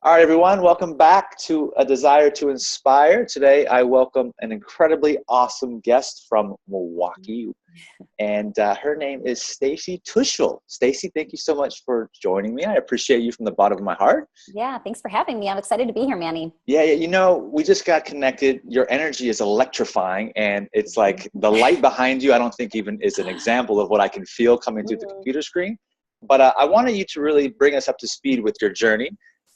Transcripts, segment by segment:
All right, everyone, welcome back to A Desire to Inspire. Today, I welcome an incredibly awesome guest from Milwaukee, and her name is Stacy Tuschl. Stacy, thank you so much for joining me. I appreciate you from the bottom of my heart. Yeah, thanks for having me. I'm excited to be here, Manny. Yeah, you know, we just got connected. Your energy is electrifying, and it's like the light behind you, I don't think even is an example of what I can feel coming through the computer screen. But I wanted you to really bring us up to speed with your journey.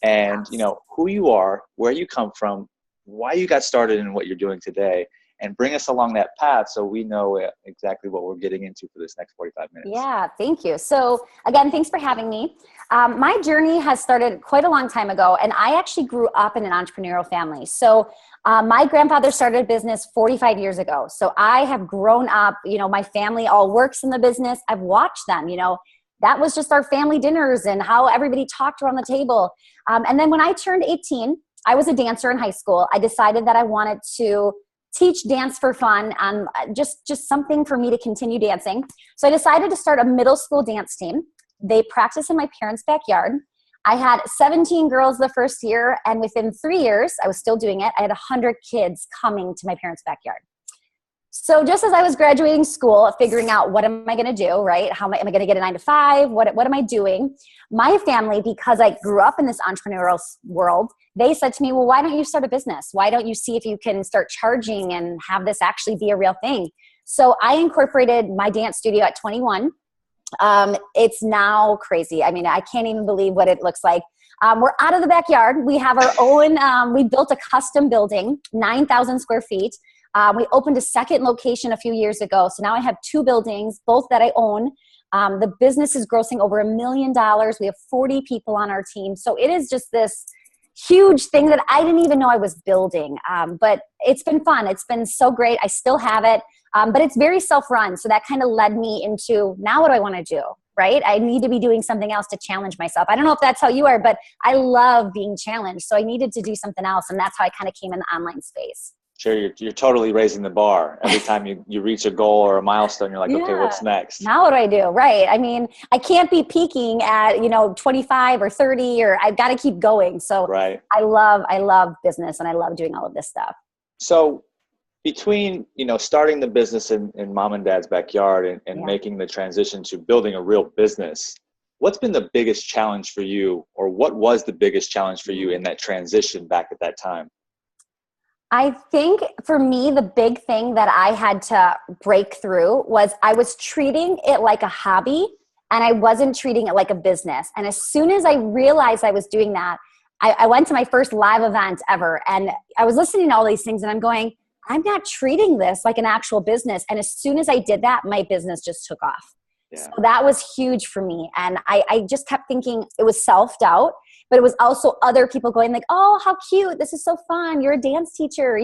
And, you know, who you are, where you come from, why you got started in what you're doing today, and bring us along that path so we know exactly what we're getting into for this next 45 minutes. Yeah, thank you. So again, thanks for having me. My journey has started quite a long time ago, and I actually grew up in an entrepreneurial family. So my grandfather started a business 45 years ago. So I have grown up, you know, my family all works in the business. I've watched them, you know. That was just our family dinners and how everybody talked around the table. And then when I turned 18, I was a dancer in high school. I decided that I wanted to teach dance for fun and just something for me to continue dancing. So I decided to start a middle school dance team. They practiced in my parents' backyard. I had 17 girls the first year, and within 3 years, I was still doing it. I had 100 kids coming to my parents' backyard. So just as I was graduating school, figuring out what am I going to do, right? How am I going to get a 9-to-5? What am I doing? My family, because I grew up in this entrepreneurial world, they said to me, well, why don't you start a business? Why don't you see if you can start charging and have this actually be a real thing? So I incorporated my dance studio at 21. It's now crazy. I mean, I can't even believe what it looks like. We're out of the backyard. We have our own, we built a custom building, 9,000 square feet. We opened a second location a few years ago. So now I have 2 buildings, both that I own. The business is grossing over $1 million. We have 40 people on our team. So it is just this huge thing that I didn't even know I was building. But it's been fun. It's been so great. I still have it. But it's very self-run. So that kind of led me into now what do I want to do, right? I need to be doing something else to challenge myself. I don't know if that's how you are, but I love being challenged. So I needed to do something else. And that's how I kind of came in the online space. Sure, you're totally raising the bar. Every time you reach a goal or a milestone, you're like, okay, what's next? Now what do I do? Right. I mean, I can't be peaking at, 25 or 30, or I've got to keep going. So right. I love business, and I love doing all of this stuff. So between, starting the business in mom and dad's backyard and making the transition to building a real business, what's been the biggest challenge for you, or what was the biggest challenge for you in that transition back at that time? I think for me, the big thing that I had to break through was I was treating it like a hobby, and I wasn't treating it like a business. And as soon as I realized I was doing that, I went to my first live event ever, and I was listening to all these things, and I'm going, I'm not treating this like an actual business. And as soon as I did that, my business just took off. Yeah. So that was huge for me. And I just kept thinking it was self-doubt. But it was also other people going like, oh, how cute. This is so fun. You're a dance teacher,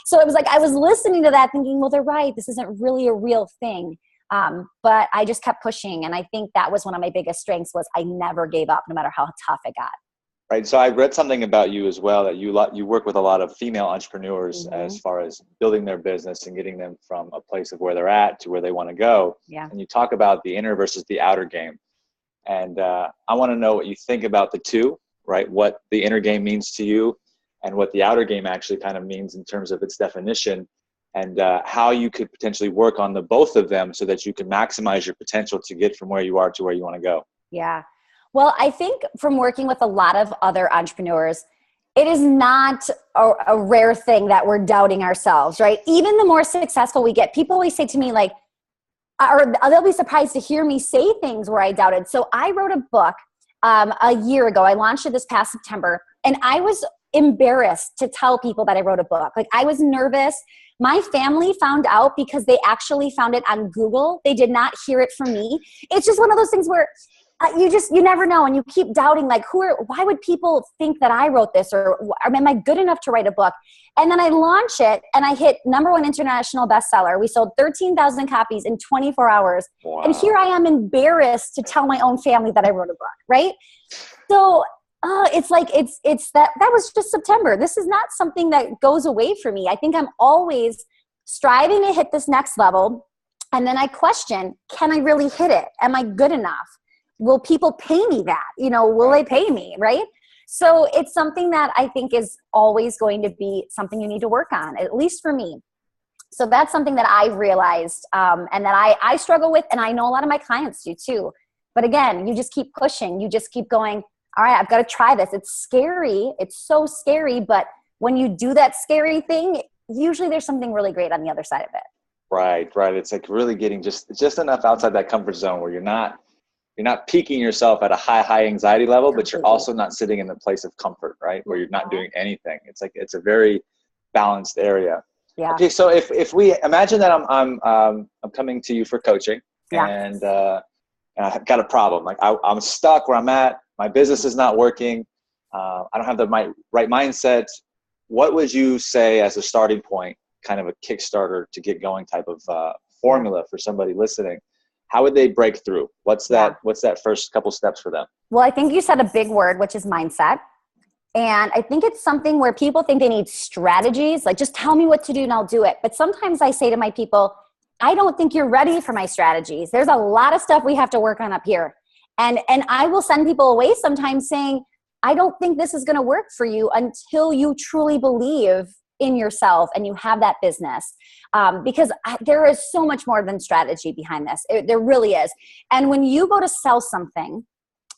So it was like I was listening to that thinking, well, they're right. This isn't really a real thing. But I just kept pushing. And I think that was one of my biggest strengths was I never gave up no matter how tough it got. Right. So I read something about you as well, that you work with a lot of female entrepreneurs as far as building their business and getting them from a place of where they're at to where they want to go. Yeah. And you talk about the inner versus the outer game. And I want to know what you think about the two. Right? What the inner game means to you and what the outer game actually kind of means in terms of its definition, and how you could potentially work on the both of them so that you can maximize your potential to get from where you are to where you want to go. Yeah. Well, I think from working with a lot of other entrepreneurs, it is not a rare thing that we're doubting ourselves, right? Even the more successful we get, people always say to me like, or they'll be surprised to hear me say things where I doubted. So I wrote a book a year ago. I launched it this past September, and I was embarrassed to tell people that I wrote a book. Like, I was nervous. My family found out because they actually found it on Google. They did not hear it from me. It's just one of those things where you never know, and you keep doubting, like, why would people think that I wrote this, or am I good enough to write a book? And then I launch it, and I hit #1 international bestseller. We sold 13,000 copies in 24 hours. Wow. And here I am embarrassed to tell my own family that I wrote a book, right? So it's like, that was just September. This is not something that goes away from me. I think I'm always striving to hit this next level. And then I question, can I really hit it? Am I good enough? Will people pay me that? Will they pay me, right? So it's something that I think is always going to be something you need to work on, at least for me. So that's something that I realized and that I struggle with, and I know a lot of my clients do too. But again, you just keep pushing. You just keep going, all right, I've got to try this. It's scary. It's so scary. But when you do that scary thing, usually there's something really great on the other side of it. Right. It's like really getting just enough outside that comfort zone where you're not peaking yourself at a high anxiety level, but you're also not sitting in the place of comfort, right? Where you're not doing anything. It's like, it's a very balanced area. Yeah. Okay. So if we imagine that I'm coming to you for coaching and I've got a problem, like I'm stuck where I'm at, my business is not working. I don't have the right mindset. What would you say as a starting point, kind of a Kickstarter to get going type of formula for somebody listening? How would they break through? What's that first couple steps for them? Well, I think you said a big word, which is mindset. And I think it's something where people think they need strategies, like just tell me what to do and I'll do it. But sometimes I say to my people, I don't think you're ready for my strategies. There's a lot of stuff we have to work on up here. And I will send people away sometimes saying, I don't think this is going to work for you until you truly believe in yourself and you have that business. Because there is so much more than strategy behind this. There really is. And when you go to sell something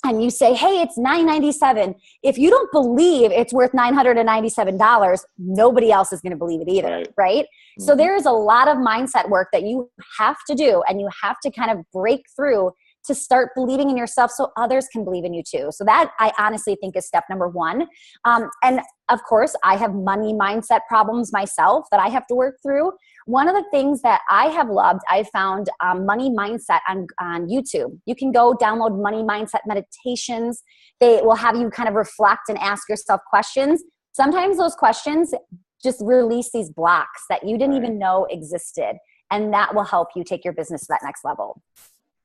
and you say, hey, it's $997. If you don't believe it's worth $997, nobody else is going to believe it either, right? Mm-hmm. So there is a lot of mindset work that you have to do, and you have to kind of break through to start believing in yourself so others can believe in you too. So that I honestly think is step number one. And of course, I have money mindset problems myself that I have to work through. One of the things that I have loved, I found money mindset on YouTube. You can go download money mindset meditations. They will have you kind of reflect and ask yourself questions. Sometimes those questions just release these blocks that you didn't even know existed. And that will help you take your business to that next level.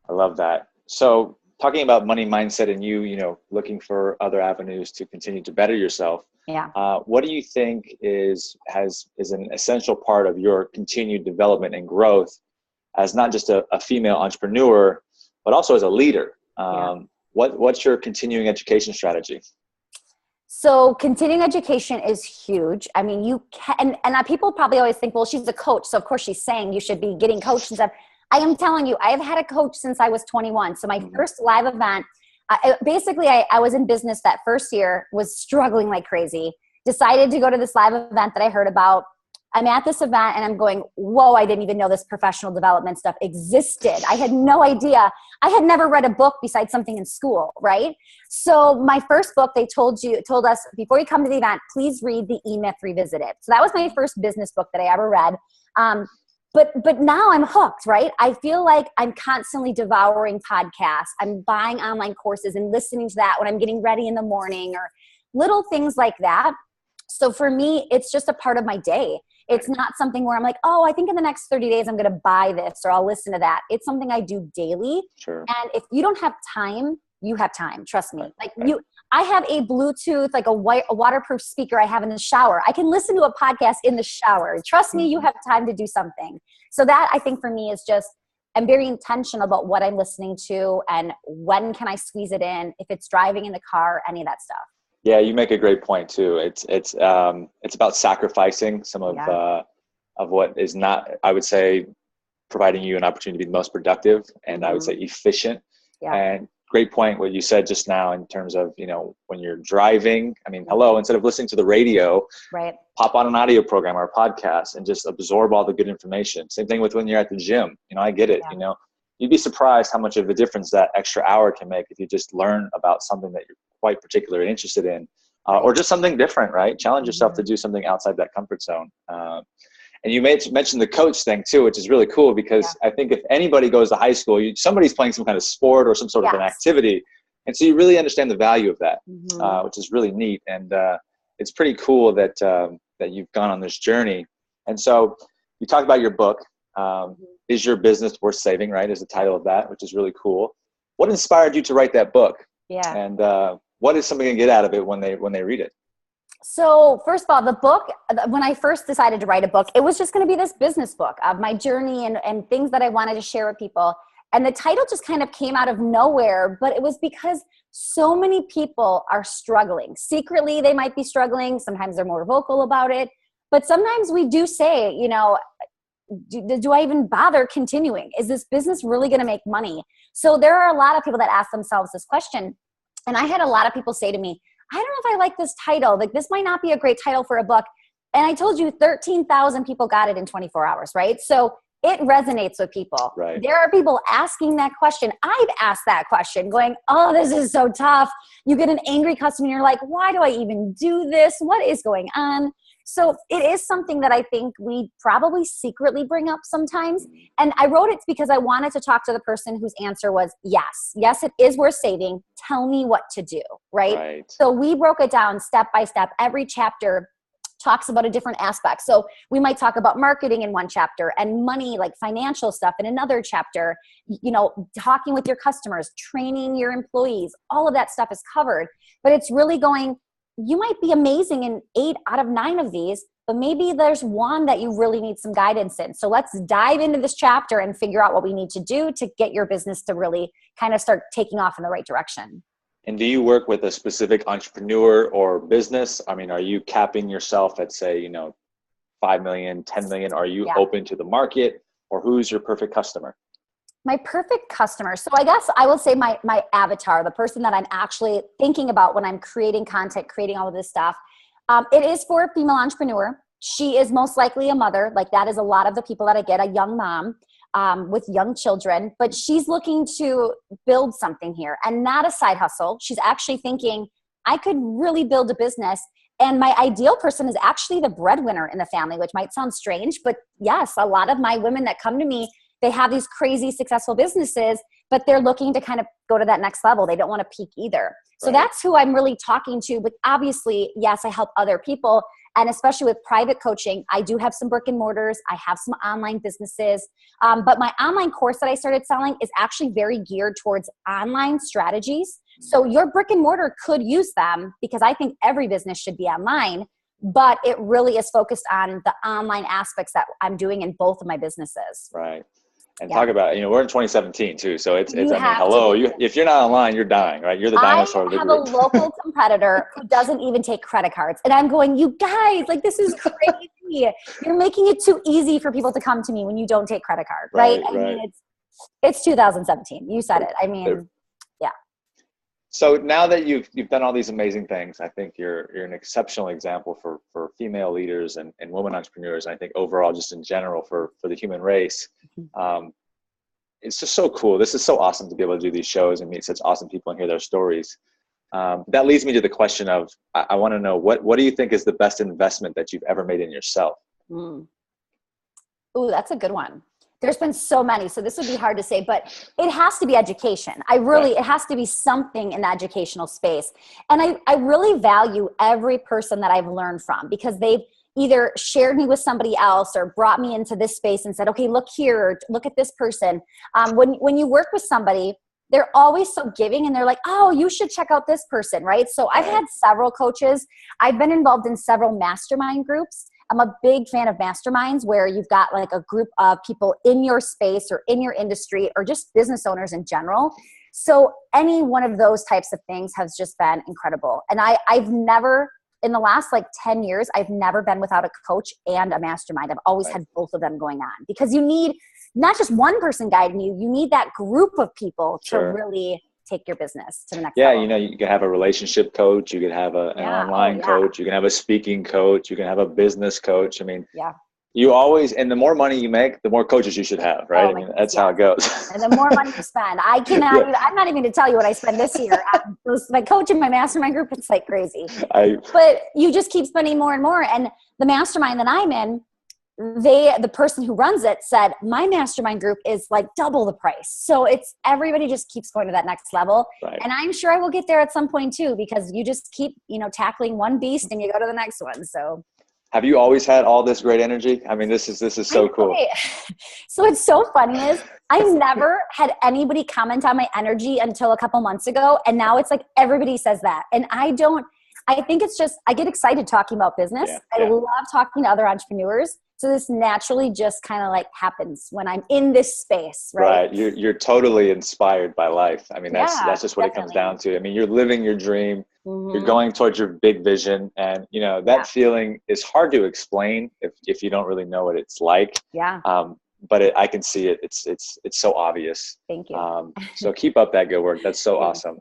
I love that. So talking about money mindset and you looking for other avenues to continue to better yourself. Yeah. What do you think is an essential part of your continued development and growth as not just a female entrepreneur, but also as a leader? What's your continuing education strategy? So continuing education is huge. I mean, you can, and people probably always think, well, she's a coach, so of course she's saying you should be getting coached and stuff. I am telling you, I have had a coach since I was 21. So my first live event, I was in business that first year, was struggling like crazy, decided to go to this live event that I heard about. I'm at this event and I'm going, whoa, I didn't even know this professional development stuff existed. I had no idea. I had never read a book besides something in school, right? So my first book, they told us, before you come to the event, please read The E-Myth Revisited. So that was my first business book that I ever read. But now I'm hooked, right? I feel like I'm constantly devouring podcasts. I'm buying online courses and listening to that when I'm getting ready in the morning, or little things like that. So for me, it's just a part of my day. It's not something where I'm like, oh, I think in the next 30 days, I'm going to buy this or I'll listen to that. It's something I do daily. Sure. And if you don't have time, you have time. Trust me. I have a Bluetooth, like a waterproof speaker I have in the shower. I can listen to a podcast in the shower. Trust me, you have time to do something. So that, I think, for me is just, I'm very intentional about what I'm listening to and when can I squeeze it in, if it's driving in the car, any of that stuff. Yeah, you make a great point too. It's about sacrificing some of what is not, I would say, providing you an opportunity to be the most productive and I would say efficient. Yeah. And great point what you said just now in terms of, when you're driving, I mean, instead of listening to the radio, pop on an audio program or a podcast and just absorb all the good information. Same thing with when you're at the gym. I get it. Yeah. You'd be surprised how much of a difference that extra hour can make if you just learn about something that you're quite particularly interested in, or just something different, right? Challenge yourself to do something outside that comfort zone. And you mentioned the coach thing too, which is really cool because I think if anybody goes to high school, somebody's playing some kind of sport or some sort of an activity. And so you really understand the value of that, which is really neat. And it's pretty cool that you've gone on this journey. And so you talked about your book, Is Your Business Worth Saving, right? Is the title of that, which is really cool. What inspired you to write that book? Yeah. And what is somebody going to get out of it when they read it? So first of all, the book, when I first decided to write a book, it was just going to be this business book of my journey and things that I wanted to share with people. And the title just kind of came out of nowhere, but it was because so many people are struggling. Secretly, they might be struggling. Sometimes they're more vocal about it. But sometimes we do say, you know, do I even bother continuing? Is this business really going to make money? So there are a lot of people that ask themselves this question. And I had a lot of people say to me, I don't know if I like this title. Like, this might not be a great title for a book. And I told you 13,000 people got it in 24 hours, right? So it resonates with people. Right. There are people asking that question. I've asked that question going, oh, this is so tough. You get an angry customer and you're like, why do I even do this? What is going on? So it is something that I think we probably secretly bring up sometimes. And I wrote it because I wanted to talk to the person whose answer was yes. Yes, it is worth saving. Tell me what to do, right? So we broke it down step by step. Every chapter talks about a different aspect. So we might talk about marketing in one chapter and money, like financial stuff in another chapter, you know, talking with your customers, training your employees, all of that stuff is covered. But it's really going, you might be amazing in 8 out of 9 of these, but maybe there's one that you really need some guidance in. So let's dive into this chapter and figure out what we need to do to get your business to really kind of start taking off in the right direction. And do you work with a specific entrepreneur or business? I mean, are you capping yourself at, say, you know, 5 million, 10 million? Are you open to the market, or who's your perfect customer? My perfect customer. So I guess I will say my avatar, the person that I'm actually thinking about when I'm creating content, creating all of this stuff. It is for a female entrepreneur. She is most likely a mother. Like, that is a lot of the people that I get, a young mom with young children, but she's looking to build something here and not a side hustle. She's actually thinking, I could really build a business. And my ideal person is actually the breadwinner in the family, which might sound strange, but yes, a lot of my women that come to me, they have these crazy successful businesses, but they're looking to kind of go to that next level. They don't want to peak either. So that's who I'm really talking to. But obviously, yes, I help other people. And especially with private coaching, I do have some brick and mortars. I have some online businesses. But my online course that I started selling is actually very geared towards online strategies. So your brick and mortar could use them, because I think every business should be online. But it really is focused on the online aspects that I'm doing in both of my businesses. Right. And talk about, you know, we're in 2017 too. So it's I mean, hello, if you're not online, you're dying, right? You're the dinosaur of the group. I have a local competitor who doesn't even take credit cards. And I'm going, you guys, like, this is crazy. You're making it too easy for people to come to me when you don't take credit card, right? I mean, it's 2017. You said it. I mean, yeah. So now that you've done all these amazing things, I think you're an exceptional example for female leaders and women entrepreneurs. And I think overall, just in general, for the human race. It's just so cool. This is so awesome to be able to do these shows and meet such awesome people and hear their stories. That leads me to the question of, I want to know, what do you think is the best investment that you've ever made in yourself? Ooh, that's a good one. There's been so many, so this would be hard to say, but it has to be education. It has to be something in the educational space. And I really value every person that I've learned from, because they've either shared me with somebody else or brought me into this space and said, okay, look here, look at this person. When you work with somebody, they're always so giving, and they're like, oh, you should check out this person, right? So I've had several coaches. I've been involved in several mastermind groups. I'm a big fan of masterminds, where you've got like a group of people in your space or in your industry, or just business owners in general. So any one of those types of things has just been incredible. And I've never, in the last like 10 years, I've never been without a coach and a mastermind. I've always had both of them going on, because you need not just one person guiding you. You need that group of people to really take your business to the next level. You know, you can have a relationship coach, you can have an online coach, you can have a speaking coach, you can have a business coach. I mean, you always, and the more money you make, the more coaches you should have, right? I mean, that's how it goes. And the more money you spend, I cannot even, I'm not even going to tell you what I spend this year. My coach in my mastermind group, it's like crazy. But you just keep spending more and more. And the mastermind that I'm in, the person who runs it said, my mastermind group is like double the price. So it's, everybody just keeps going to that next level. And I'm sure I will get there at some point too, because you just keep, you know, tackling one beast and you go to the next one. So have you always had all this great energy? I mean, this is so cool. So it's so funny is I never had anybody comment on my energy until a couple months ago. And now it's like, everybody says that. And I think it's just, I get excited talking about business. I love talking to other entrepreneurs. So this naturally just kind of like happens when I'm in this space, right? Right. You're totally inspired by life. I mean, that's just what definitely. it comes down to. I mean, you're living your dream. You're Mm-hmm. going towards your big vision, and you know that feeling is hard to explain if you don't really know what it's like. Yeah. But I can see it. It's so obvious. Thank you. So keep up that good work. That's so awesome.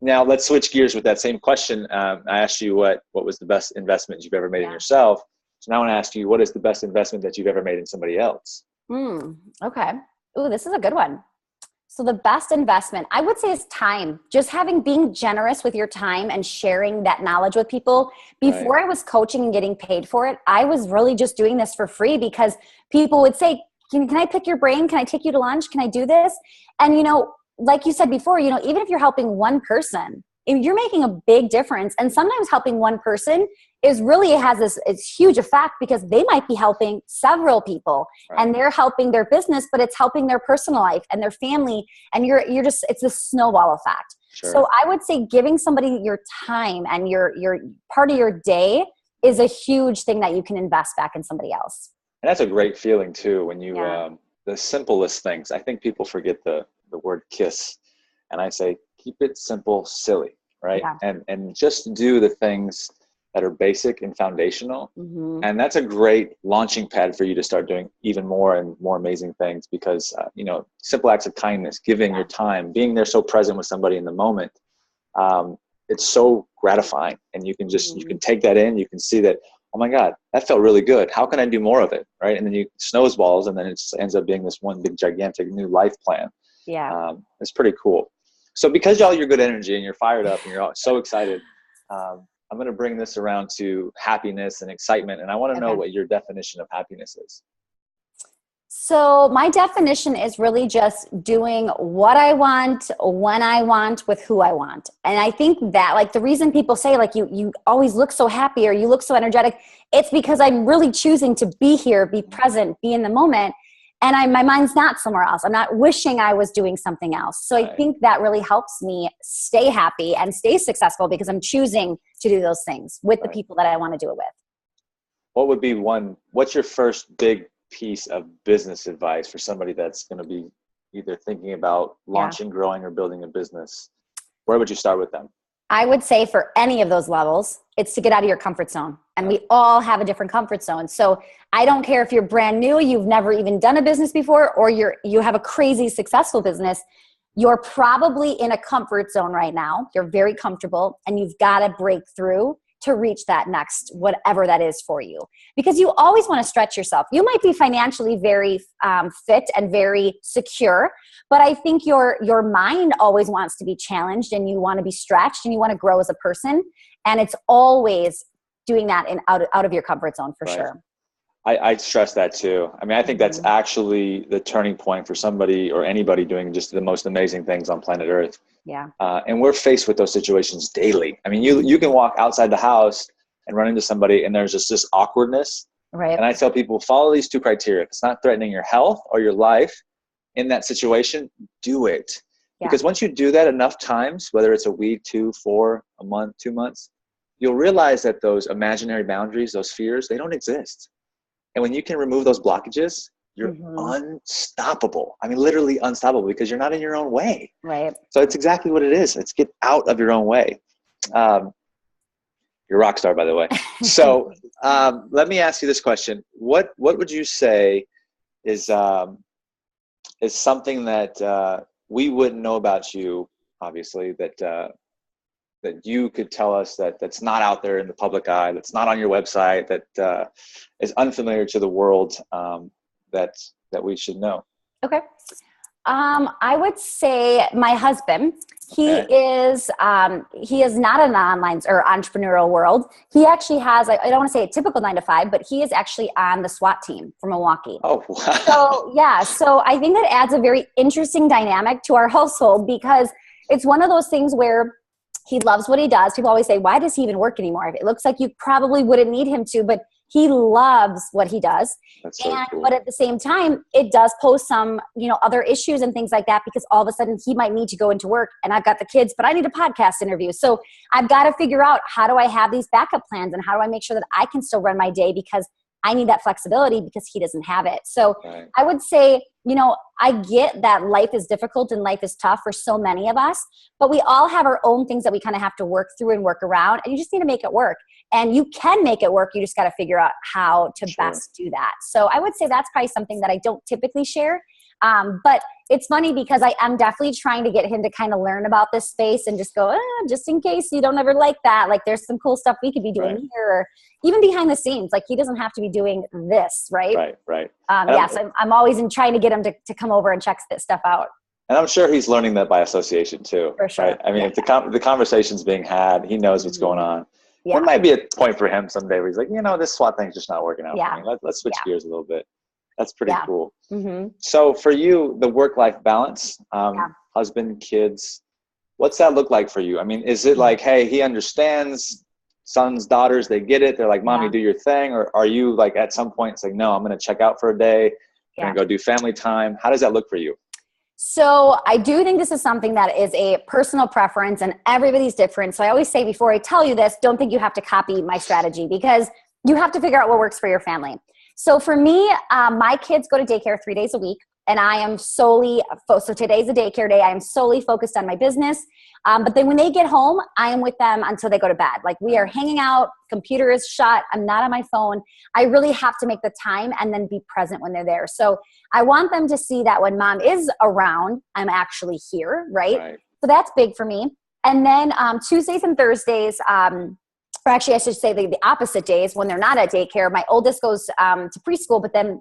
Now let's switch gears with that same question. I asked you what was the best investment you've ever made in yourself. So now I want to ask you, what is the best investment that you've ever made in somebody else? Okay. Ooh, this is a good one. So the best investment, I would say, is time. Just being generous with your time and sharing that knowledge with people. Before I was coaching and getting paid for it, I was really just doing this for free because people would say, can I pick your brain? Can I take you to lunch? Can I do this? And, like you said before, even if you're helping one person, you're making a big difference. And sometimes helping one person has this huge effect because they might be helping several people and they're helping their business, but it's helping their personal life and their family. And it's a snowball effect. Sure. So I would say giving somebody your time and your part of your day is a huge thing that you can invest back in somebody else. And that's a great feeling too. When you, the simplest things, I think people forget the word KISS, and I say, keep it simple, silly, right? Yeah. And just do the things that are basic and foundational. Mm-hmm. And that's a great launching pad for you to start doing even more and more amazing things because, simple acts of kindness, giving your time, being there so present with somebody in the moment, it's so gratifying. And you can just, you can take that in, you can see that, oh my God, that felt really good. How can I do more of it, right? And then you snowballs, and then it just ends up being this one big, gigantic new life plan. Yeah. It's pretty cool. So because you're good energy and you're fired up and you're all so excited, I'm going to bring this around to happiness and excitement. And I want to know what your definition of happiness is. So my definition is really just doing what I want, when I want, with who I want. And I think that the reason people say you always look so happy or you look so energetic, it's because I'm really choosing to be here, be present, be in the moment. And my mind's not somewhere else. I'm not wishing I was doing something else. So I think that really helps me stay happy and stay successful because I'm choosing to do those things with the people that I want to do it with. What would be what's your first big piece of business advice for somebody that's going to be either thinking about launching, growing, or building a business? Where would you start with them? I would say for any of those levels, it's to get out of your comfort zone. And we all have a different comfort zone. So I don't care if you're brand new, you've never even done a business before, or you have a crazy successful business. You're probably in a comfort zone right now. You're very comfortable and you've got to break through to reach that next, whatever that is for you. Because you always want to stretch yourself. You might be financially very fit and very secure, but I think your mind always wants to be challenged and you want to be stretched and you want to grow as a person. And it's always doing that out of your comfort zone for sure. I stress that too. I mean, I think that's actually the turning point for somebody or anybody doing just the most amazing things on planet Earth. Yeah. And we're faced with those situations daily. I mean, you can walk outside the house and run into somebody and there's just this awkwardness. Right. And I tell people, follow these two criteria. If it's not threatening your health or your life in that situation, do it. Yeah. Because once you do that enough times, whether it's a week, 2, 4, a month, 2 months, you'll realize that those imaginary boundaries, those fears, they don't exist. And when you can remove those blockages, you're unstoppable. I mean, literally unstoppable because you're not in your own way. Right. So it's exactly what it is. It's get out of your own way. You're a rock star, by the way. So let me ask you this question. What would you say is something that we wouldn't know about you, obviously, that you could tell us that's not out there in the public eye, that's not on your website, that is unfamiliar to the world, that we should know? Okay. I would say my husband, he is not in the online or entrepreneurial world. He actually has, I don't want to say a typical 9-to-5, but he is actually on the SWAT team for Milwaukee. Oh, wow. So I think that adds a very interesting dynamic to our household because it's one of those things where he loves what he does. People always say, why does he even work anymore? It looks like you probably wouldn't need him to, but he loves what he does. That's so cool. But at the same time, it does pose some, other issues and things like that because all of a sudden he might need to go into work and I've got the kids, but I need a podcast interview. So I've got to figure out how do I have these backup plans and how do I make sure that I can still run my day because I need that flexibility because he doesn't have it. So I would say, you know, I get that life is difficult and life is tough for so many of us, but we all have our own things that we kind of have to work through and work around, and you just need to make it work. And you can make it work. You just got to figure out how to best do that. So I would say that's probably something that I don't typically share. But it's funny because I am definitely trying to get him to kind of learn about this space and just go, just in case you don't ever like that. Like there's some cool stuff we could be doing here, or even behind the scenes. Like he doesn't have to be doing this, right? Right. So I'm always trying to get him to come over and check this stuff out. And I'm sure he's learning that by association too. For sure. Right? I mean, if the conversation's being had, he knows what's going on. There might be a point for him someday where he's like, you know, this SWAT thing's just not working out for me. Let's switch gears a little bit. That's pretty cool. So for you, the work-life balance, husband, kids, what's that look like for you? I mean, is it like, hey, he understands, sons, daughters, they get it. They're like, mommy, do your thing. Or are you like at some point, it's like, no, I'm going to check out for a day. I'm going to go do family time. How does that look for you? So I do think this is something that is a personal preference, and everybody's different. So I always say before I tell you this, don't think you have to copy my strategy, because you have to figure out what works for your family. So for me, my kids go to daycare 3 days a week, and I am solely, so today's a daycare day. I am solely focused on my business. But then when they get home, I am with them until they go to bed. Like we are hanging out, computer is shut, I'm not on my phone. I really have to make the time and then be present when they're there. So I want them to see that when mom is around, I'm actually here, right? So that's big for me. And then Tuesdays and Thursdays, or actually I should say the opposite days when they're not at daycare, my oldest goes to preschool, but then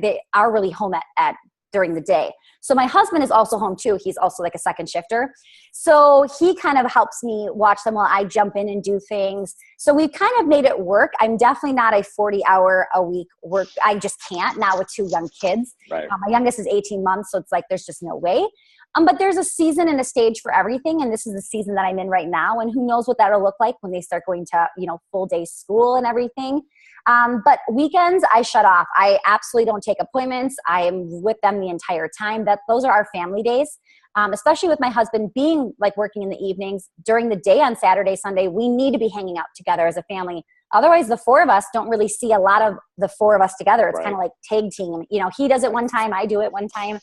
they are really home at during the day. So my husband is also home too. He's also like a second shifter. So he kind of helps me watch them while I jump in and do things. So we've kind of made it work. I'm definitely not a 40-hour-a-week work. I just can't now with two young kids. My youngest is 18 months. So it's like, there's just no way. But there's a season and a stage for everything. And this is the season that I'm in right now. And who knows what that'll look like when they start going to, full day school and everything. But weekends, I shut off. I absolutely don't take appointments. I am with them the entire time. Those are our family days, especially with my husband being like working in the evenings. During the day on Saturday, Sunday, we need to be hanging out together as a family. Otherwise, the four of us don't really see a lot of the four of us together. It's kind of like tag team. He does it one time, I do it one time.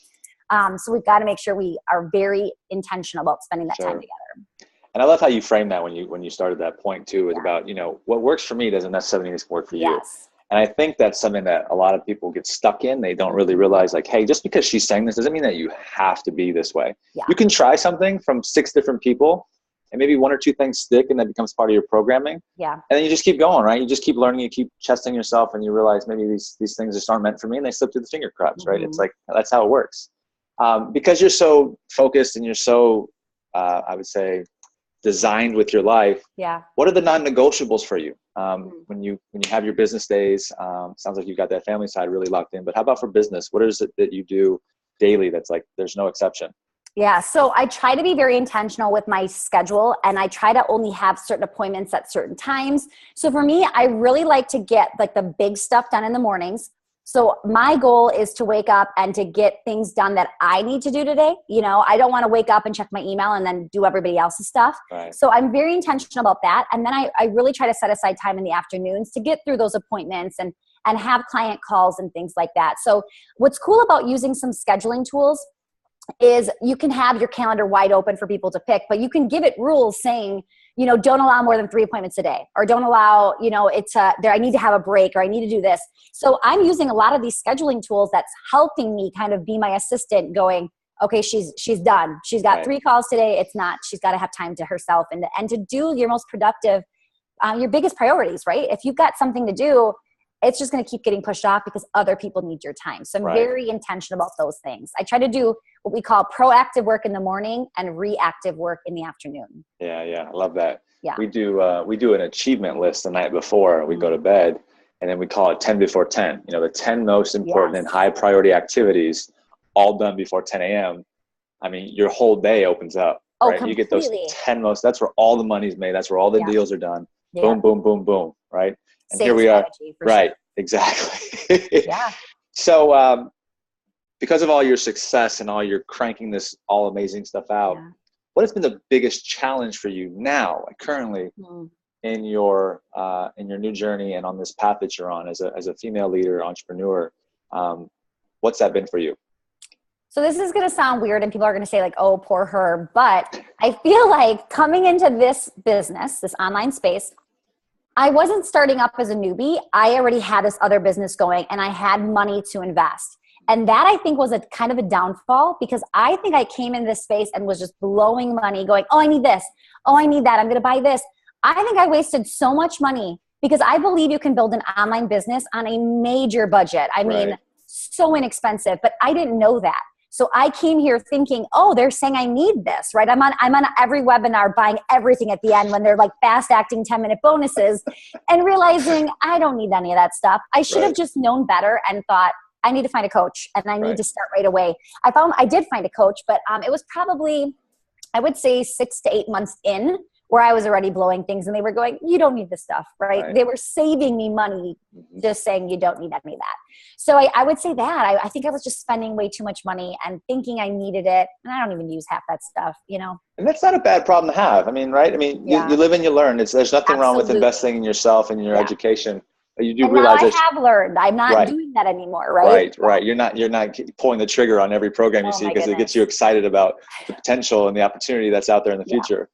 So we've got to make sure we are very intentional about spending that time together. And I love how you frame that when you started that point too, is about, what works for me doesn't necessarily need to work for you. And I think that's something that a lot of people get stuck in. They don't really realize like, hey, just because she's saying this doesn't mean that you have to be this way. You can try something from 6 different people and maybe 1 or 2 things stick and that becomes part of your programming. And then you just keep going, right? You just keep learning, you keep testing yourself, and you realize maybe these things just aren't meant for me, and they slip through the finger cracks, right? It's like, that's how it works. Because you're so focused and you're so, I would say, designed with your life. What are the non-negotiables for you? When you have your business days, sounds like you've got that family side really locked in, but how about for business? What is it that you do daily that's like, there's no exception? So I try to be very intentional with my schedule, and I try to only have certain appointments at certain times. So for me, I really like to get like the big stuff done in the mornings. So my goal is to wake up and to get things done that I need to do today. I don't want to wake up and check my email and then do everybody else's stuff. So I'm very intentional about that. And then I really try to set aside time in the afternoons to get through those appointments and have client calls and things like that. So what's cool about using some scheduling tools is you can have your calendar wide open for people to pick, but you can give it rules saying, don't allow more than 3 appointments a day, or don't allow, I need to have a break, or I need to do this. So I'm using a lot of these scheduling tools that's helping me kind of be my assistant, going, okay, she's done. She's got 3 calls today. It's not, she's got to have time to herself and to do your most productive, your biggest priorities, right? If you've got something to do, it's just going to keep getting pushed off because other people need your time. So I'm very intentional about those things. I try to do what we call proactive work in the morning and reactive work in the afternoon. I love that. We do an achievement list the night before we go to bed, and then we call it 10 before 10. The 10 most important and high priority activities, all done before 10 a.m. I mean, your whole day opens up, right? Completely. You get those 10 most, that's where all the money's made. That's where all the deals are done. Boom, boom, boom, boom, right? And Same here we are. Sure. Exactly. So because of all your success and all your cranking this all amazing stuff out, what has been the biggest challenge for you now, like currently, in your new journey and on this path that you're on as a female leader, entrepreneur, what's that been for you? So this is going to sound weird and people are going to say like, oh, poor her. But I feel like coming into this business, this online space, I wasn't starting up as a newbie. I already had this other business going and I had money to invest. And that I think was a kind of a downfall because I think I came in this space and was just blowing money going, oh, I need this. Oh, I need that. I'm going to buy this. I think I wasted so much money because I believe you can build an online business on a major budget. I mean, so inexpensive, but I didn't know that. So I came here thinking, oh, they're saying I need this, right? I'm on every webinar buying everything at the end when they're like fast acting 10-minute bonuses and realizing I don't need any of that stuff. I should have just known better and thought I need to find a coach and I need to start right away. I did find a coach, but it was probably, I would say 6 to 8 months in where I was already blowing things and they were going, you don't need this stuff, right? They were saving me money just saying you don't need any of that. So I would say that. I think I was just spending way too much money and thinking I needed it. And I don't even use half that stuff, you know? And that's not a bad problem to have. I mean, right? I mean, you live and you learn. There's nothing wrong with investing in yourself and in your education. You do realize now I have learned. I'm not doing that anymore, right? Right. You're not pulling the trigger on every program you see because it gets you excited about the potential and the opportunity that's out there in the future.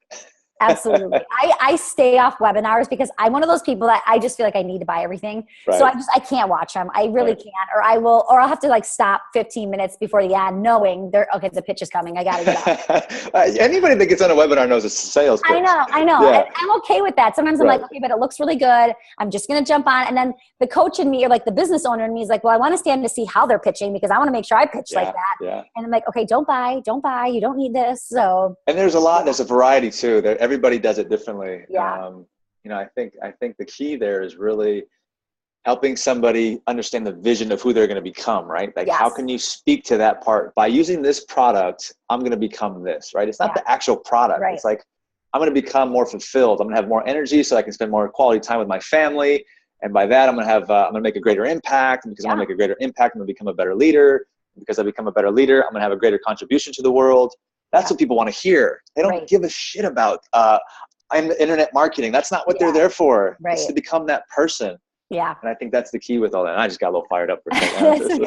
Absolutely. I stay off webinars because I'm one of those people that I just feel like I need to buy everything. So I can't watch them. I really can't, or I'll have to like stop 15 minutes before the ad knowing the pitch is coming. I got to get off. Anybody that gets on a webinar knows it's a sales pitch. I know. Yeah. And I'm okay with that. Sometimes I'm like, okay, but it looks really good. I'm just going to jump on. And then the coach in me or like the business owner in me is like, well, I want to stand to see how they're pitching because I want to make sure I pitch like that. Yeah. And I'm like, okay, don't buy. You don't need this. So. And there's a variety too. Everybody does it differently. Yeah. I think the key there is really helping somebody understand the vision of who they're going to become, right? Like how can you speak to that part by using this product? I'm going to become this, right? It's not the actual product. It's like, I'm going to become more fulfilled. I'm going to have more energy so I can spend more quality time with my family. And by that, I'm going to make a greater impact. And because I'm going to make a gretter impact, I'm going to become a better leader. And because I become a better leader, I'm going to have a greater contribution to the world. That's what people want to hear. They don't give a shit about internet marketing. That's not what they're there for. It's to become that person. Yeah. And I think that's the key with all that. And I just got a little fired up for a second.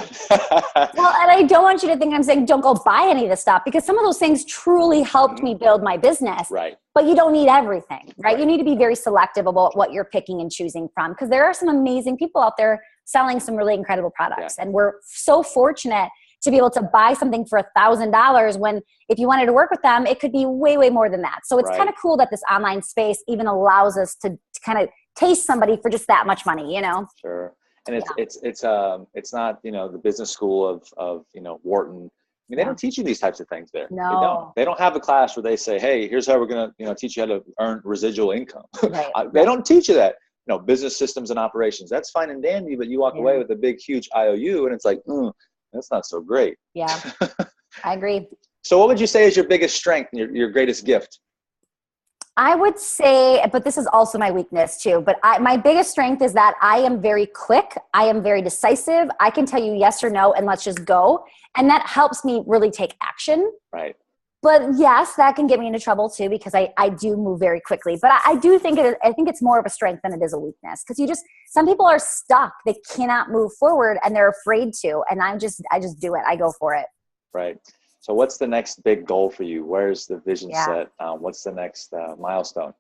Well, and I don't want you to think I'm saying don't go buy any of this stuff because some of those things truly helped me build my business. Right. But you don't need everything, right? You need to be very selective about what you're picking and choosing from because there are some amazing people out there selling some really incredible products. And we're so fortunate to be able to buy something for $1,000 when if you wanted to work with them, it could be way, way more than that. So it's kind of cool that this online space even allows us to kind of taste somebody for just that much money, you know? Sure. And it's not, the business school of Wharton. I mean, they don't teach you these types of things there. No. They don't have a class where they say, hey, here's how we're going to, teach you how to earn residual income. They don't teach you that. Business systems and operations. That's fine and dandy, but you walk away with a big, huge IOU and it's like, that's not so great. Yeah, I agree. So what would you say is your biggest strength and your greatest gift? I would say, but this is also my weakness too, but my biggest strength is that I am very quick. I am very decisive. I can tell you yes or no and let's just go. And that helps me really take action. Right. But yes, that can get me into trouble too because I do move very quickly. But I do think I think it's more of a strength than it is a weakness because some people are stuck. They cannot move forward and they're afraid to. And I just do it. I go for it. Right. So what's the next big goal for you? Where's the vision set? What's the next milestone?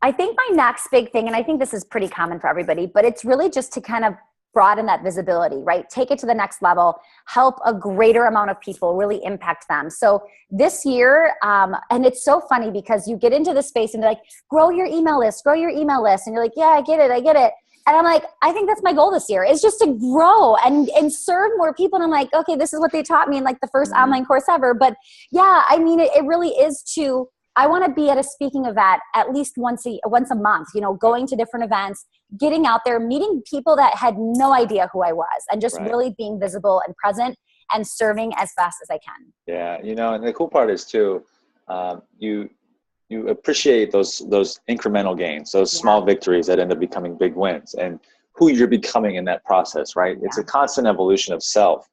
I think my next big thing, and I think this is pretty common for everybody, but it's really just to kind of broaden that visibility, right? Take it to the next level, help a greater amount of people, really impact them. So this year, and it's so funny because you get into this space and they're like, grow your email list. And you're like, yeah, I get it. And I'm like, I think that's my goal this year is just to grow and serve more people. And I'm like, okay, this is what they taught me in like the first online course ever. But yeah, I mean, it really is I want to be at a speaking event at least once a month, going to different events, getting out there, meeting people that had no idea who I was and just really being visible and present and serving as fast as I can. Yeah. And the cool part is too, you appreciate those incremental gains, those small victories that end up becoming big wins and who you're becoming in that process, right? Yeah. It's a constant evolution of self.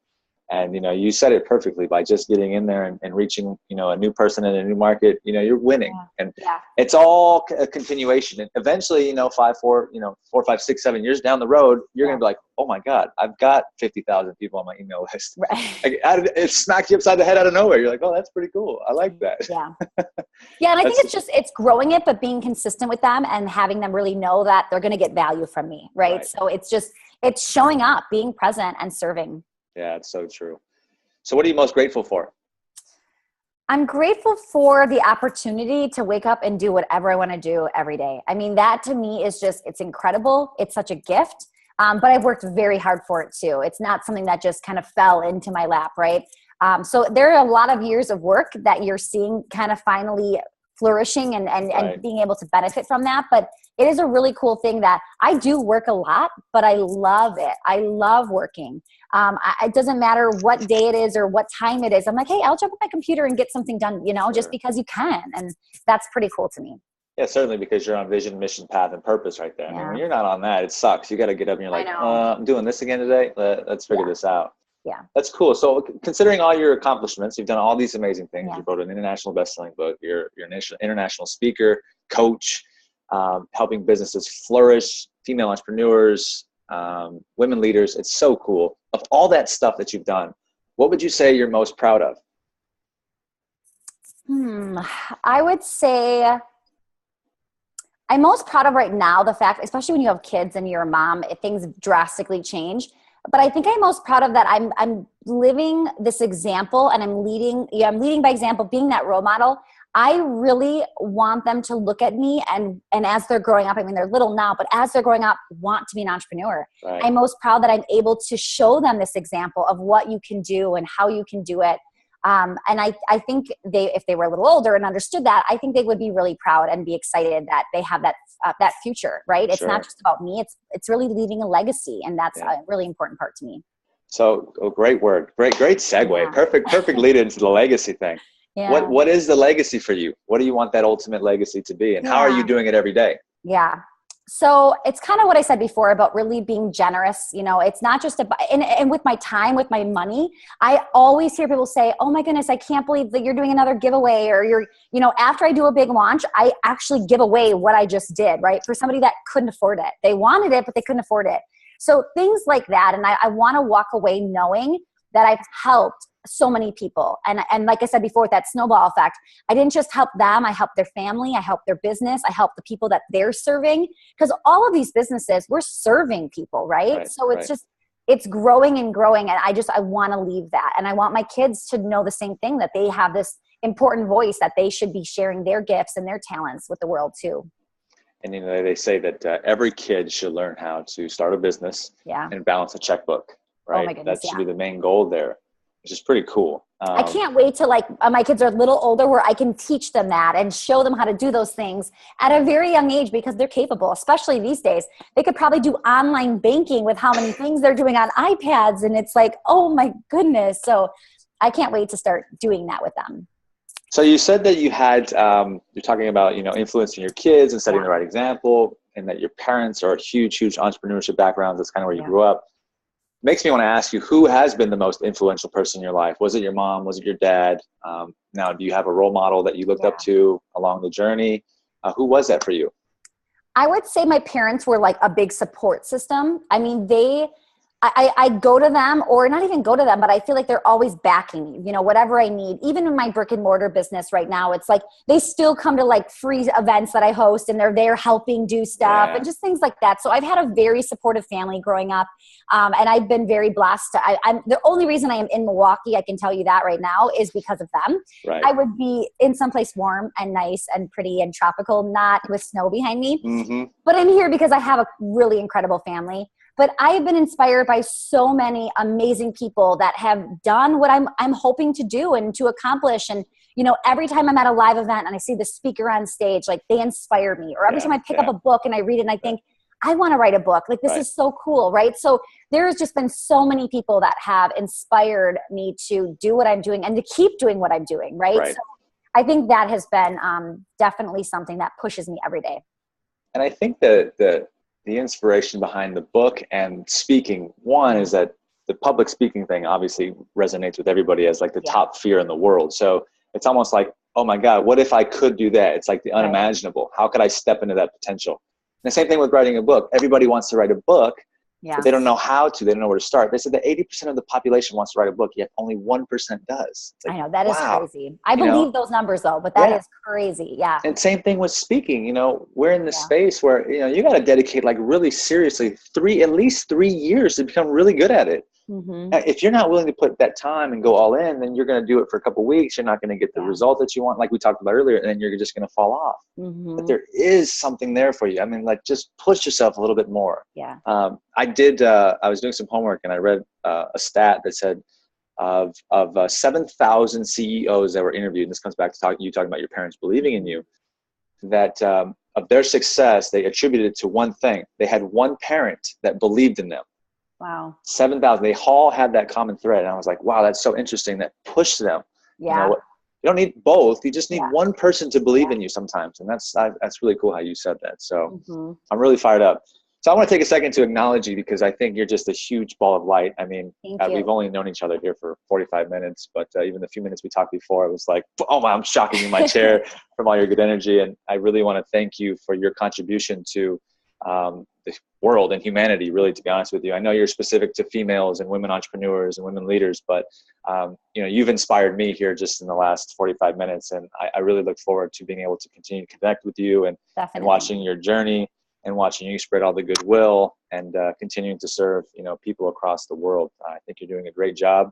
And, you said it perfectly by just getting in there and reaching, a new person in a new market, you're winning. And it's all a continuation. And eventually, 4, 5, 6, 7 years down the road, you're going to be like, oh my God, I've got 50,000 people on my email list. Like, it smacked you upside the head out of nowhere. You're like, oh, that's pretty cool. I like that. Yeah. Yeah. And I think it's growing it, but being consistent with them and having them really know that they're going to get value from me. Right. So it's showing up, being present and serving. Yeah, it's so true. So what are you most grateful for? I'm grateful for the opportunity to wake up and do whatever I want to do every day. I mean, that to me is it's incredible. It's such a gift. But I've worked very hard for it too. It's not something that just kind of fell into my lap, right? So there are a lot of years of work that you're seeing kind of finally flourishing and being able to benefit from that. But it is a really cool thing that I do work a lot, but I love it. I love working. It doesn't matter what day it is or what time it is. I'm like, hey, I'll jump on my computer and get something done, just because you can. And that's pretty cool to me. Yeah, certainly, because you're on vision, mission, path, and purpose right there. I mean, when you're not on that, it sucks. You got to get up and you're like, I'm doing this again today. Let's figure this out. Yeah. That's cool. So considering all your accomplishments, you've done all these amazing things. You wrote an international best-selling book. You're an international speaker, coach, helping businesses flourish, female entrepreneurs, women leaders. It's so cool. Of all that stuff that you've done, what would you say you're most proud of? I would say I'm most proud of right now the fact, especially when you have kids and you're a mom, things drastically change. But I think I'm most proud of that. I'm living this example and I'm leading by example, being that role model. I really want them to look at me and as they're growing up, I mean, they're little now, but as they're growing up, want to be an entrepreneur. Right. I'm most proud that I'm able to show them this example of what you can do and how you can do it. And I think if they were a little older and understood that, I think they would be really proud and be excited that they have that future, right? It's not just about me. It's really leaving a legacy. And that's a really important part to me. So great word. Great segue. Yeah. Perfect lead into the legacy thing. Yeah. What is the legacy for you? What do you want that ultimate legacy to be? And how are you doing it every day? Yeah. So it's kind of what I said before about really being generous. It's not just about, and with my time, with my money, I always hear people say, oh my goodness, I can't believe that you're doing another giveaway, or after I do a big launch, I actually give away what I just did, right? For somebody that couldn't afford it. They wanted it, but they couldn't afford it. So things like that. And I want to walk away knowing that I've helped so many people. And like I said before, with that snowball effect, I didn't just help them. I helped their family. I helped their business. I helped the people that they're serving. Because all of these businesses, we're serving people, right? So it's just, it's growing and growing. And I want to leave that. And I want my kids to know the same thing, that they have this important voice, that they should be sharing their gifts and their talents with the world too. And they say that every kid should learn how to start a business and balance a checkbook, right? Oh my goodness, that should be the main goal there, which is pretty cool. I can't wait till my kids are a little older where I can teach them that and show them how to do those things at a very young age, because they're capable, especially these days. They could probably do online banking with how many things they're doing on iPads. And it's like, oh my goodness. So I can't wait to start doing that with them. So you said that you had, you're talking about, influencing your kids and setting the right example, and that your parents are huge entrepreneurship backgrounds. That's kind of where you grew up. Makes me want to ask you, who has been the most influential person in your life? Was it your mom? Was it your dad? Now, do you have a role model that you looked up to along the journey? Who was that for you? I would say my parents were like a big support system. I mean, I go to them, or not even go to them, but I feel like they're always backing me, whatever I need. Even in my brick and mortar business right now, it's like they still come to like free events that I host, and they're there helping do stuff and just things like that. So I've had a very supportive family growing up, and I've been very blessed. I'm the only reason I am in Milwaukee, I can tell you that right now, is because of them. Right. I would be in someplace warm and nice and pretty and tropical, not with snow behind me. Mm-hmm. But I'm here because I have a really incredible family. But I have been inspired by so many amazing people that have done what I'm hoping to do and to accomplish. And, every time I'm at a live event and I see the speaker on stage, like they inspire me. Or every time I pick up a book and I read it and I think, I want to write a book. Like, this is so cool, right? So there's just been so many people that have inspired me to do what I'm doing and to keep doing what I'm doing, right? So I think that has been definitely something that pushes me every day. And I think that the inspiration behind the book and speaking, one, is that the public speaking thing obviously resonates with everybody as like the top fear in the world. So it's almost like, oh my God, what if I could do that? It's like the unimaginable. How could I step into that potential? And the same thing with writing a book. Everybody wants to write a book, but they don't know how to. They don't know where to start. They said that 80% of the population wants to write a book, yet only 1% does. Like, I know, that is crazy. I believe those numbers though, but that is crazy. Yeah. And same thing with speaking. You know, we're in this space where, you know, you got to dedicate like really seriously at least 3 years to become really good at it. If you're not willing to put that time and go all in, then you're going to do it for a couple of weeks. You're not going to get the result that you want, like we talked about earlier, and then you're just going to fall off. But there is something there for you. I mean, like, just push yourself a little bit more. Yeah. I was doing some homework and I read a stat that said of 7,000 CEOs that were interviewed, and this comes back to you talking about your parents believing in you, that of their success, they attributed it to one thing. They had one parent that believed in them. Wow. 7,000. They all had that common thread. And I was like, wow, that's so interesting. That pushed them. Yeah. You don't need both. You just need one person to believe in you sometimes. And that's really cool how you said that. So I'm really fired up. So I want to take a second to acknowledge you because I think you're just a huge ball of light. I mean, we've only known each other here for 45 minutes, but even the few minutes we talked before, it was like, oh my, I'm shocking in my chair from all your good energy. And I really want to thank you for your contribution to the world and humanity, really, to be honest with you. I know you're specific to females and women entrepreneurs and women leaders, but you know, you've inspired me here just in the last 45 minutes. And I really look forward to being able to continue to connect with you and watching your journey and watching you spread all the goodwill and continuing to serve, you know, people across the world. I think you're doing a great job.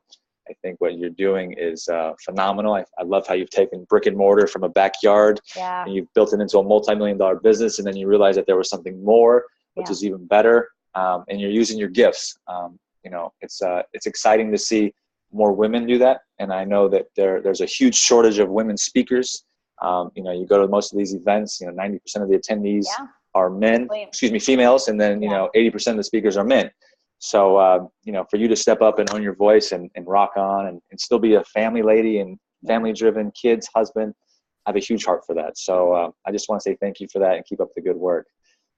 I think what you're doing is phenomenal. I love how you've taken brick and mortar from a backyard and you've built it into a multi-million-dollar business, and then you realize that there was something more, which is even better. And you're using your gifts. You know, it's exciting to see more women do that. And I know that there's a huge shortage of women speakers. You know, you go to most of these events, you know, 90% of the attendees are females. And then, you know, 80% of the speakers are men. So, you know, for you to step up and own your voice and rock on and still be a family lady and family driven, kids, husband, I have a huge heart for that. So I just want to say thank you for that and keep up the good work.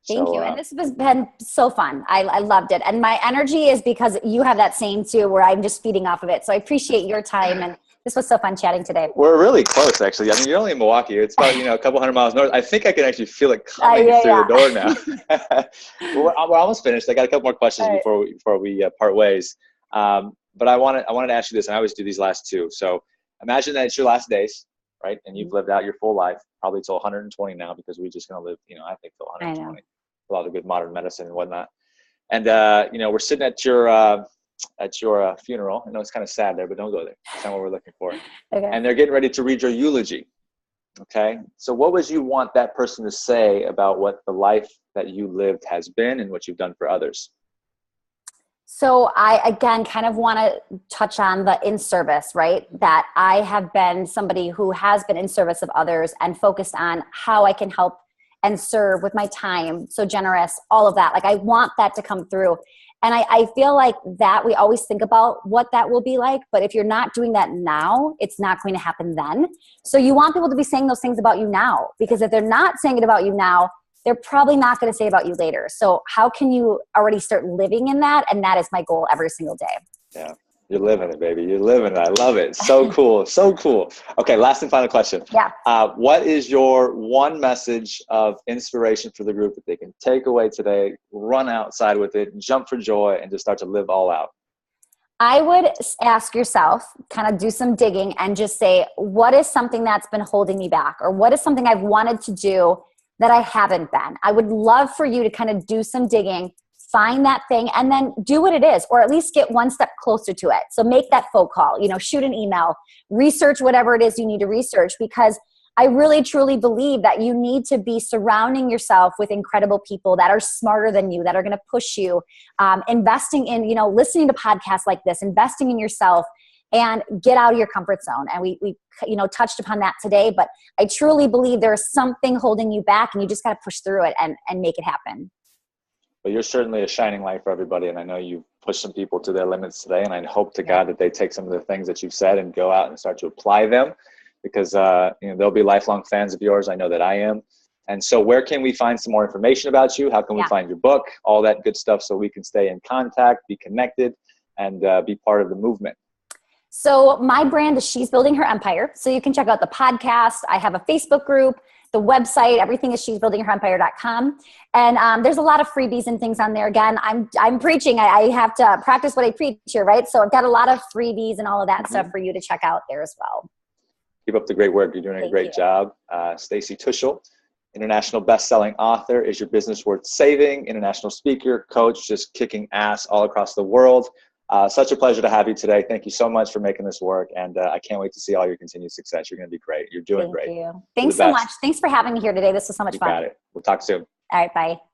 Thank you. And this has been so fun. I loved it. And my energy is because you have that same too, where I'm just feeding off of it. So I appreciate your time. And this was so fun chatting today. We're really close, actually. I mean, you're only in Milwaukee. It's about, you know, a couple hundred miles north. I think I can actually feel it coming through the door now. we're almost finished. I got a couple more questions before we part ways. But I wanted to ask you this, and I always do these last two. So imagine that it's your last days, right? And you've lived out your full life, probably till 120 now, because we're just going to live, you know, I think till 120. A lot of good modern medicine and whatnot. And, you know, we're sitting at your funeral. I know it's kind of sad there, but don't go there. That's not what we're looking for. And they're getting ready to read your eulogy. Okay. So what would you want that person to say about what the life that you lived has been and what you've done for others? So I, again, kind of want to touch on the in service, right? That I have been somebody who has been in service of others and focused on how I can help and serve with my time, so generous, all of that. Like, I want that to come through. And I feel like that we always think about what that will be like, but if you're not doing that now, it's not going to happen then. So you want people to be saying those things about you now, because if they're not saying it about you now, they're probably not going to say about you later. So how can you already start living in that? And that is my goal every single day. Yeah. You're living it, baby. You're living it. I love it. So cool. So cool. Okay. Last and final question. Yeah. What is your one message of inspiration for the group that they can take away today, run outside with it, jump for joy, and just start to live all out? I would ask yourself, kind of do some digging and just say, what is something that's been holding me back? Or what is something I've wanted to do that I haven't been? I would love for you to kind of do some digging, find that thing, and then do what it is, or at least get one step closer to it. So make that phone call, you know, shoot an email, research whatever it is you need to research, because I really truly believe that you need to be surrounding yourself with incredible people that are smarter than you, that are going to push you, investing in, you know, listening to podcasts like this, investing in yourself, and get out of your comfort zone. And we you know, touched upon that today, but I truly believe there's something holding you back, and you just got to push through it and make it happen. But you're certainly a shining light for everybody. And I know you've pushed some people to their limits today. And I hope to God that they take some of the things that you've said and go out and start to apply them, because, you know, they'll be lifelong fans of yours. I know that I am. And so where can we find some more information about you? How can we find your book, all that good stuff, so we can stay in contact, be connected? and be part of the movement? So my brand is She's Building Her Empire. So you can check out the podcast. I have a Facebook group, the website, everything is shesbuildingherempire.com. And there's a lot of freebies and things on there. Again, I'm preaching. I have to practice what I preach here, right? So I've got a lot of freebies and all of that stuff for you to check out there as well. Keep up the great work. You're doing a great job. Stacy Tuschl, international best-selling author. Is Your Business Worth Saving? International speaker, coach, just kicking ass all across the world. Such a pleasure to have you today. Thank you so much for making this work. And I can't wait to see all your continued success. You're going to be great. You're doing great. Thank you. Thanks so much. Thanks for having me here today. This was so much fun. You got it. We'll talk soon. All right. Bye.